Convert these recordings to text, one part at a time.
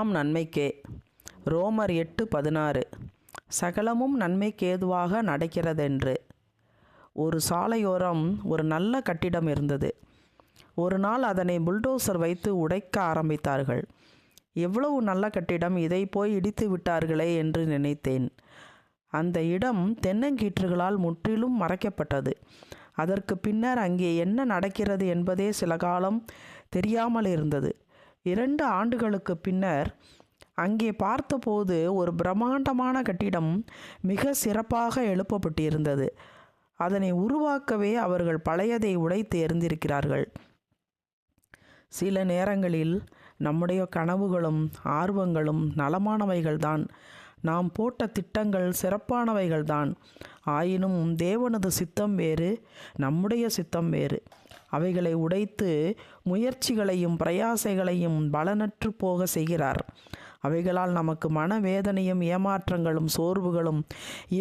எல்லாம் நன்மைக்கே. ரோமர் 8:16. சகலமும் நன்மைக்கேதுவாக நடக்கிறதென்று. ஒரு சாலையோரம் ஒரு நல்ல கட்டிடம் இருந்தது. ஒரு நாள் அதனை புல்டோசர் வைத்து உடைக்க ஆரம்பித்தார்கள். எவ்வளவு நல்ல கட்டிடம், இதை போய் இடித்து விட்டார்களே என்று நினைத்தேன். அந்த இடம் தென்னங்கீற்றுகளால் முற்றிலும் மறைக்கப்பட்டது. அதற்கு பின்னர் அங்கே என்ன நடக்கிறது என்பதே சில காலம் தெரியாமல் இருந்தது. 2 ஆண்டுகளுக்கு பின்னர் அங்கே பார்த்தபோது ஒரு பிரம்மாண்டமான கட்டிடம் மிக சிறப்பாக எழுப்பப்பட்டிருந்தது. அதனை உருவாக்கவே அவர்கள் பழையதை உடைத்து எறிந்திருக்கிறார்கள். சில நேரங்களில் நம்முடைய கனவுகளும் ஆர்வங்களும் நலமானவைகள்தான், நாம் போட்ட திட்டங்கள் சிறப்பானவைகள்தான். ஆயினும் தேவனது சித்தம் வேறு, நம்முடைய சித்தம் வேறு. அவைகளை உடைத்து முயற்சிகளையும் பிரயாசைகளையும் பலனற்று போக செய்கிறார். அவைகளால் நமக்கு மனவேதனையும் ஏமாற்றங்களும் சோர்வுகளும்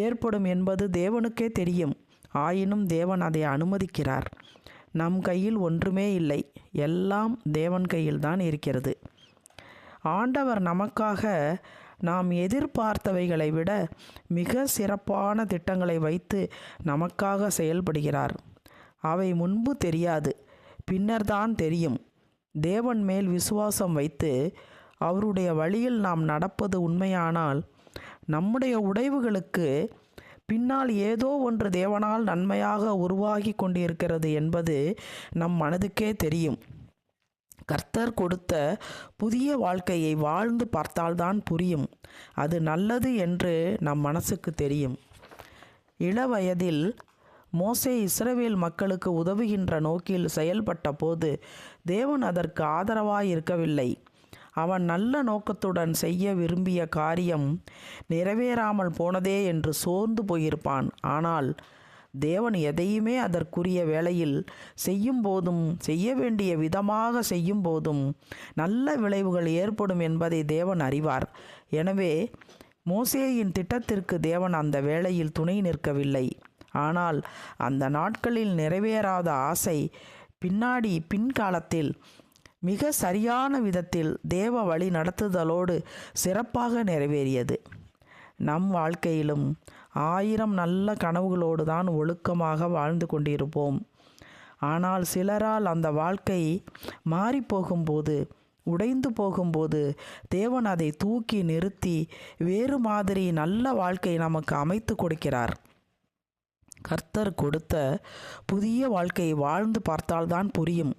ஏற்படும் என்பது தேவனுக்கே தெரியும். ஆயினும் தேவன் அதை அனுமதிக்கிறார். நம் கையில் ஒன்றுமே இல்லை, எல்லாம் தேவன் கையில்தான் இருக்கிறது. ஆண்டவர் நமக்காக நாம் எதிர்பார்த்தவைகளை விட மிக சிறப்பான திட்டங்களை வைத்து நமக்காக செயல்படுகிறார். அவை முன்பு தெரியாது, பின்னர்தான் தெரியும். தேவன் மேல் விசுவாசம் வைத்து அவருடைய வழியில் நாம் நடப்பது உண்மையானால், நம்முடைய உடைவுகளுக்கு பின்னால் ஏதோ ஒன்று தேவனால் நன்மையாக உருவாகி கொண்டிருக்கிறது என்பது நம் மனதுக்கே தெரியும். கர்த்தர் கொடுத்த புதிய வாழ்க்கையை வாழ்ந்து பார்த்தால்தான் புரியும். அது நல்லது என்று நம் மனசுக்கு தெரியும். இளவயதில் மோசே இஸ்ரவேல் மக்களுக்கு உதவுகின்ற நோக்கில் செயல்பட்ட போது தேவன் அதற்கு ஆதரவாய் இருக்கவில்லை. அவன் நல்ல நோக்கத்துடன் செய்ய விரும்பிய காரியம் நிறைவேறாமல் போனதே என்று சோர்ந்து போயிருப்பான். ஆனால் தேவன் எதையுமே அதற்குரிய வேளையில் செய்யும் போதும், செய்ய வேண்டிய விதமாக செய்யும் போதும் நல்ல விளைவுகள் ஏற்படும் என்பதை தேவன் அறிவார். எனவே மோசேயின் திட்டத்திற்கு தேவன் அந்த வேளையில் துணை நிற்கவில்லை. ஆனால் அந்த நாட்களில் நிறைவேறாத ஆசை பின்காலத்தில் மிக சரியான விதத்தில் தேவ வழி நடத்துதலோடு சிறப்பாக நிறைவேறியது. நம் வாழ்க்கையிலும் 1000 நல்ல கனவுகளோடு தான் ஒழுக்கமாக வாழ்ந்து கொண்டிருப்போம். ஆனால் சிலரால் அந்த வாழ்க்கை மாறிப்போகும்போது, உடைந்து போகும்போது தேவன் அதை தூக்கி நிறுத்தி வேறு மாதிரி நல்ல வாழ்க்கை நமக்கு அமைத்து கொடுக்கிறார். கர்த்தர் கொடுத்த புதிய வாழ்க்கையை வாழ்ந்து பார்த்தால்தான் புரியும்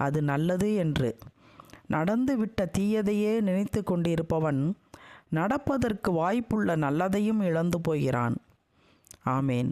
அது நல்லது என்று. நடந்துவிட்ட தீயதையே நினைத்து கொண்டிருப்பவன் நடப்பதற்கு வாய்ப்புள்ள நல்லதையும் இழந்து போகிறான். ஆமேன்.